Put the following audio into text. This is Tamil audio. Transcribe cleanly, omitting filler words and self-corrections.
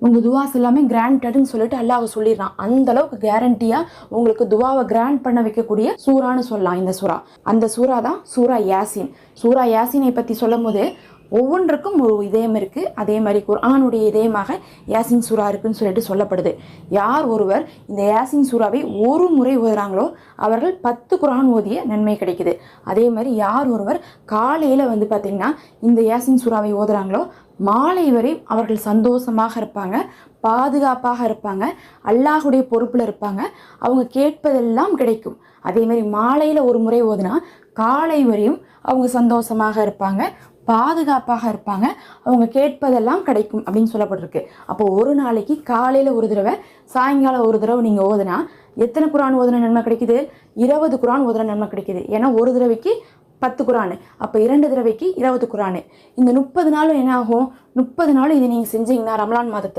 உங்கள் துவாஸ் எல்லாமே கிராண்டட்னு சொல்லிட்டு அல்லாஹ் சொல்லிடுறான். அந்த அளவுக்கு கேரண்டியாக உங்களுக்கு துவாவை கிராண்ட் பண்ண வைக்கக்கூடிய சூறான்னு சொல்லலாம் இந்த சூறா. அந்த சூறா தான் சூறா யாசின். சூறா யாசினை பற்றி சொல்லும் போது ஒவ்வொன்றுக்கும் ஒரு இதயம் இருக்குது. அதே மாதிரி குர்ஆனுடைய இதயமாக யாசின் சூறா இருக்குன்னு சொல்லிட்டு சொல்லப்படுது. யார் ஒருவர் இந்த யாசின் சூறாவை ஒரு முறை ஓதுறாங்களோ அவர்கள் 10 குர்ஆன் ஓதிய நன்மை கிடைக்குது. அதே மாதிரி யார் ஒருவர் காலையில் பார்த்திங்கன்னா இந்த யாசின் சூறாவை ஓதுறாங்களோ மாலை வரை அவர்கள் சந்தோஷமாக இருப்பாங்க, பாதுகாப்பாக இருப்பாங்க, அல்லாஹுடைய பொறுப்பில் இருப்பாங்க, அவங்க கேட்பதெல்லாம் கிடைக்கும். அதே மாதிரி மாலையில் ஒரு முறை ஓதுனா காலை வரையும் அவங்க சந்தோஷமாக இருப்பாங்க, பாதுகாப்பாக இருப்பாங்க, அவங்க கேட்பதெல்லாம் கிடைக்கும் அப்படின்னு சொல்லப்பட்டிருக்கு. அப்போ ஒரு நாளைக்கு காலையில் ஒரு தடவை சாயங்காலம் ஒரு தடவை நீங்கள் ஓதுனா எத்தனை குர்ஆன் ஓதுன நன்மை கிடைக்குது? 20 குர்ஆன் ஓதுன நன்மை கிடைக்குது. ஏன்னா ஒரு தடவைக்கு 10 குர்ஆன், அப்போ 2 தடவைக்கு 20 குர்ஆன். இந்த 30 நாளும் என்ன ஆகும்? 30 நாளும் இதை நீங்கள் செஞ்சீங்கன்னா ரமலான் மாதத்தில்